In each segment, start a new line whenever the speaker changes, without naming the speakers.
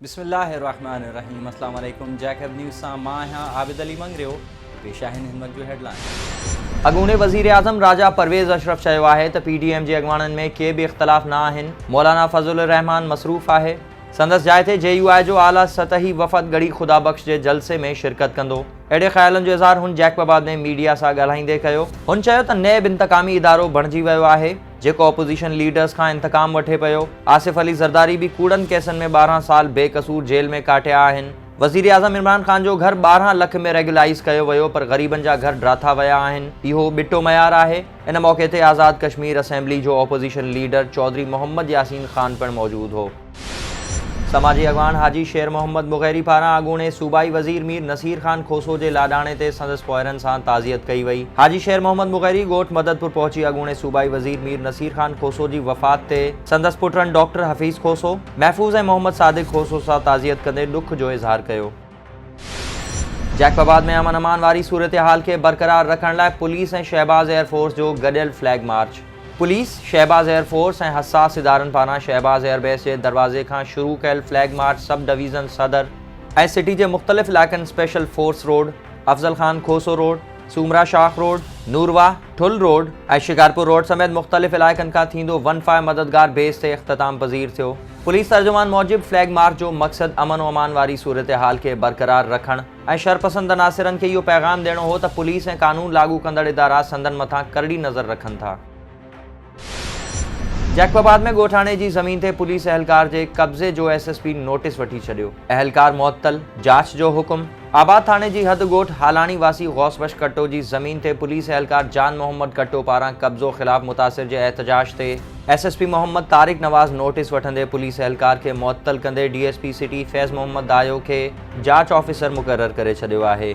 बिस्मिल्लाहिर्रहमानिर्रहीम। अस्सलाम वालेकुम। जैकब न्यूज़ सां मां आहियां आबिद अली मंगरियो। पेश आहिनि हिन वक़्त जो हेडलाइन। अॻूणे वज़ीर आज़म राजा परवेज़ अशरफ चयो आहे त PDM जे अॻवाननि में के बि इख़्तिलाफ़ न आहिनि। मौलाना फज़लुर रहमान मसरूफ़ आहे। संदसि जाइ ते JUI जो आला सतही वफ़द गढ़ी ख़ुदा बख़्श जे जलसे में शिरकत कंदो। अहिड़े ख़्यालनि जो इज़हार हुन जैकबाबाद में मीडिया सां ॻाल्हाईंदे कयो। हुन चयो त नैब इंतकामी इदारो बणिजी वियो आहे जेको अपोज़िशन लीडर्स खां इंतकाम वठे पियो। आसिफ अली ज़रदारी बि कूड़नि केसनि में 12 साल बेकसूर जेल में काटिया आहिनि। वज़ीर आज़म इमरान ख़ान जो घर 12 लख में रेगुलाइज़ कयो वियो पर ग़रीबनि जा घर ड्राथा विया आहिनि। इहो ॿिटो मयार आहे। इन मौक़े ते आज़ाद कश्मीर असेंबली जो अपोज़िशन लीडर चौधरी मोहम्मद यासीन ख़ान पिणु मौजूदु हो। समाजी अॻवान हाजी शेर मोहम्मद मुग़ैरी पारां अॻूणे सूबाई वज़ीर मीर नसीर ख़ान खोसो जे लाॾाणे ते संदसि पोइरनि सां ताज़ियत कई वई। हाजी शेर मोहम्मद मुग़ैरी ॻोठ मददपुर पहुची अॻूणे सूबाई वज़ीर मीर नसीर ख़ान खोसो जी वफ़ात ते संदसि पुटनि डॉक्टर हफ़ीज़ खोसो, महफ़ूज़ ऐं मोहम्मद सादिक खोसो सां ताज़ियत कंदे ॾुख जो इज़हार कयो। जैकबाबाद में अमन अमान वारी सूरत हाल खे बरक़रार रखण लाइ पुलिस ऐं शहबाज़ एयरफोर्स जो गॾियल flag march. Police, Shahbaz air force ऐं हसास इदारनि पारां शहबाज़ एयरबेस जे दरवाज़े खां शुरू कयल फ्लैग मार्च सब डिवीज़न सदर ऐं सिटी जे मुख़्तलिफ़ इलाइक़नि special force road, Afzal Khan Khoso road, Soomra शाख रोड, नूरवा, ठुल रोड ऐं शिकारपुर रोड समेत मुख़्तलिफ़ इलाइक़नि खां थींदो वनफाए मददगार बेस ते इख़्तिताम पज़ीर थियो। पुलिस तर्जुमान मूजिब फ्लैग मार्च जो मक़सदु अमन व अमान वारी सूरत हाल खे बरक़रार रखणु ऐं शरपसंद अनासिरनि खे इहो पैगाम ॾियणो हो त पुलिस ऐं कानून लागू कंदड़ इदारा संदनि मथां करड़ी नज़र रखनि था। जैकबाबाद में ॻोठाणे जी ज़मीन ते पुलिस अहलकार जे कब्ज़े जो SSP नोटिस वठी छॾियो। अहलकार मुअत्तल, जांच जो हुकुम। आबाद थाणे जी हद ॻोठ हालाणी वासी गौसबश कट्टो जी ज़मीन ते पुलिस अहलकार जान मोहम्मद कट्टो पारां कब्ज़ो ख़िलाफ़ मुतासिर जे एहतजाज ते SSP मोहम्मद तारिक नवाज़ नोटिस वठंदे पुलिस अहलकार खे मुअत्तल कंदे DSP सिटी फैज़ मोहम्मद दायो खे जांच ऑफिसर मुक़रर करे छॾियो आहे।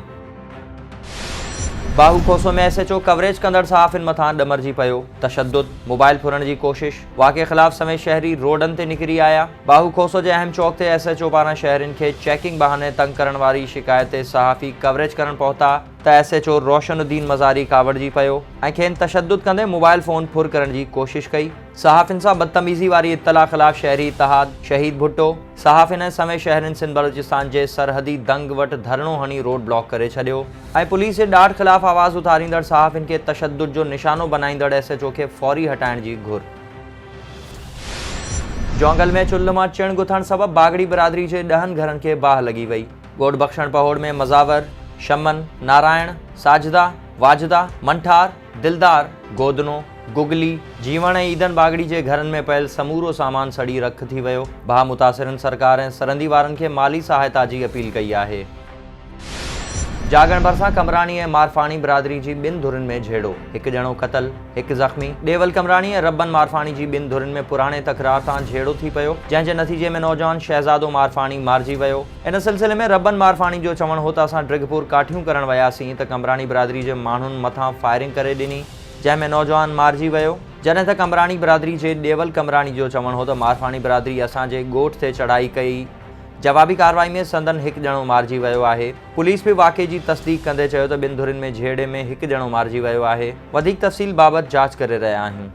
बाहू खोसो में SHO कवरेज कंदड़ सहाफ़िन मथां ॾमरजी पियो। तशद्दुद, मोबाइल फुरण जी कोशिश, वाक़े ख़िलाफ़ समेत शहरी रोडनि ते निकिरी आया। बाहू खोसो जे अहम चौक ते SHO पारां शहरियुनि खे चेकिंग बहाने तंग करण वारी शिकायत ते सहाफ़ी कवरेज करण पहुता त SHO रोशनुद्दीन मज़ारी कावड़जी पियो ऐं खेनि तशद्दुद कंदे मोबाइल फ़ोन फुर करण जी कोशिश कई। सहाफ़िन सां बदतमीज़ी वारी इत्तला ख़िलाफ़ शहरी इतिहाद, शहीद भुट्टो, सहाफ़िन ऐं समेत शहरनि सिंध बलोचिस्तान जे सरहदी दंग वटि धरणो हणी रोड ब्लॉक करे छॾियो ऐं पुलिस जे ॾाढ ख़िलाफ़ आवाज़ उथारींदड़ सहाफ़िन खे तशद्दुद जो निशानो बनाईंदड़ SHO खे फौरी हटाइण जी घुर। जोंगल में चुल्ह मां चिण गुथण सबबि बागड़ी बिरादरी जे 10 घरनि खे बाहि लॻी वई। ॻोठ बख़्शण पहोड़ में मज़ावर, शमन, नारायण, साजिदा, वाजिदा, मंठार, दिलदार, गोदनो, गुगली, जीवण ऐं ईदन बागड़ी जे घरनि में पयल समूरो सामान सड़ी रख थी वियो। भाउ मुतासिरनि सरकार ऐं सरहदी वारनि खे माली सहायता जी अपील कई आहे। जागण भरिसां कमरानी ऐं मारफाणी बिरादरी जी 2 धुरनि में झेड़ो, 1 ॼणो क़तल, 1 ज़ख़्मी। ॾेवल कमरानी ऐं रब्बन मारफाणी जी 2 धुरनि में पुराणे तकरार सां झेड़ो थी पियो जंहिं जे नतीजे में नौजवान शहज़ादो मारफाणी मारिजी वियो। इन सिलसिले में रब्बन मारफाणी जो चवणु हो त असां ड्रिगपुर काठियूं करण वियासीं त कमरानी बिरादरी जे माण्हुनि मथां फायरिंग करे ॾिनी जंहिं में नौजवान मारिजी वियो। जॾहिं त कमरानी बिरादरी जे ॾेवल कमरानी जो चवणु हो त मारफाणी बिरादरी असांजे ॻोठ ते चढ़ाई कई। जवाबी कार्रवाई में संदन 1 ॼणो मारिजी वियो आहे। पुलिस बि वाक़े जी तस्दीक़ कंदे चयो त 2 धुरनि में झेड़े में 1 ॼणो मारिजी वियो आहे। वधीक तफ़सील बाबति जांच करे रहिया आहियूं।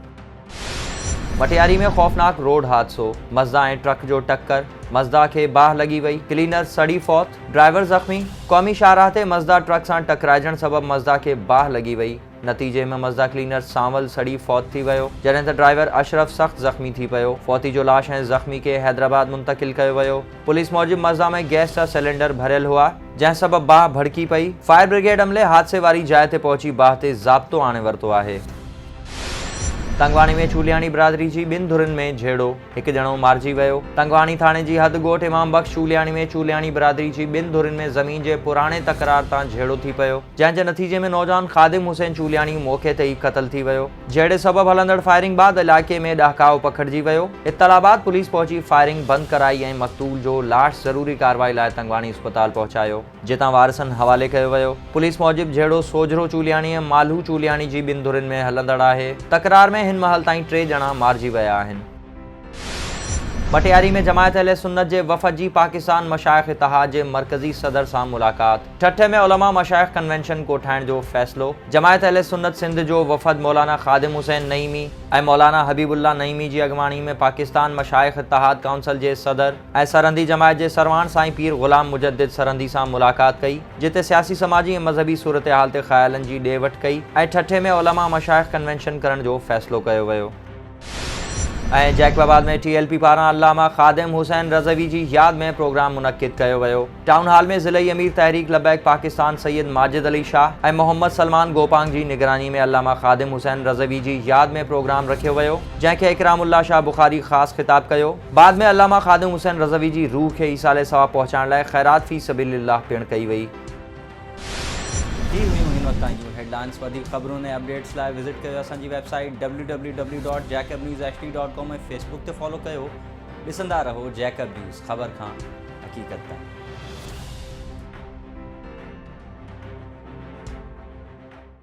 मटियारी में ख़ौफ़नाक रोड हादसो, मज़दा ऐं ट्रक जो टक्कर, मज़दा खे बाहि लॻी वई, क्लीनर सड़ी फौत, ड्राइवर ज़ख़्मी। क़ौमी शाहराह ते मज़दा ट्रक सां टकराइजण सबबि मज़दा खे बाहि लॻी वई। नतीजे में मज़दा क्लीनर सांवल सड़ी फौत थी वियो जॾहिं त ड्राइवर अशरफ सख़्त ज़ख़्मी थी पियो। फौती जो लाश ऐं ज़ख़्मी खे हैदराबाद मुंतक़िल कयो वियो। पुलिस मूजिब मज़दा में गैस जा सिलेंडर भरियल हुआ जंहिं सबबि बाहि भड़की पई। फायर ब्रिगेड अमले हादसे वारी जाइ ते पहुची बाहि ते ज़ाब्तो आणे वरितो आहे। तंगवाणी में चूलियाणी बिरादरी जी 2 धुरनि में झेड़ो, 1 ॼणो मारिजी वियो। तंगवाणी थाणे जी हद ॻोठ इमाम बख़्श चूलियाणी में चूलियाणी बिरादरी जी 2 धुरनि में ज़मीन जे पुराणे तकरार तां झेड़ो थी पियो जंहिं जे नतीजे में नौजवान ख़ादिम हुसैन चूलियाणी मौक़े ते ई क़तल थी वियो। झेड़े सबबि हलंदड़ फायरिंग बाद इलाइक़े में ॾहाकाओ पखिड़िजी वियो। इत्तला बाद पुलिस पहुची फायरिंग बंदि कराई ऐं मक़तूल जो लाश ज़रूरी कार्रवाई लाइ तंगवाणी अस्पताल पहुचायो जितां वारिसनि हवाले कयो वियो। पुलिस मूजिब झेड़ो सोझरो चूलियाणी ऐं मालहू चूलियाणी जी 2 धुरनि में हलंदड़ आहे। तकरार में हिन महल ताईं 3 ॼणा मारिजी विया आहिनि। मटियारी में जमायत अहले सुन्नत जे वफ़द जी पाकिस्तान मशाइख इत्तेहाद जे मरकज़ी सदर सां मुलाक़ात। ठठे में उलमा मशाइख कन्वेंशन कोठाइण जो फ़ैसिलो। जमायत अहले सुन्नत सिंध जो वफ़द मौलाना ख़ादिम हुसैन नईमी ऐं मौलाना हबीबुल्लाह नईमी जी अॻवानी में पाकिस्तान मशाइख इत्तेहाद काउंसिल जे सदर ऐं सरहंदी जमायत जे सरवाण साईं पीर ग़ुलाम मुजद्दिद सरहंदी सां मुलाक़ात कई, जिते सियासी समाजी ऐं मज़हबी सूरत हाल ते ख़्यालनि जी ॾे वठि कई ऐं ठठे में उलमा मशाइख कन्वेंशन करण जो फ़ैसिलो कयो वियो। ऐं जैकबाबाद में TLP पारां अल्लामा ख़ादिम हुसैन रज़वी जी यादि में प्रोग्राम मुनक़िद कयो वियो। टाउन हॉल में ज़िलई अमीर तहरीक लबैक पाकिस्तान सैयद माजिद अली शाह ऐं मोहम्मद सलमान गोपांग जी निगरानी में अल्लामा ख़ादिम हुसैन रज़वी जी यादि में प्रोग्राम रखियो वियो, जंहिंखे इकरामुल्लाह शाह बुखारी ख़ासि ख़िताब कयो। बाद में अल्लामा ख़ादिम हुसैन रज़वी जी रूह खे ईसाले सवाब पहुचाइण लाइ ख़ैरात फ़ी सबीलिल्लाह पिणु कई वई। हेडलाइंस वधीक ख़बरुनि ऐं अपडेट्स लाइ विज़िट कयो असांजी वेबसाइट www.jacobnewsht.com ऐं फेसबुक ते फॉलो कयो। ॾिसंदा रहो जैकब न्यूज़, ख़बर खां हक़ीक़त ताईं।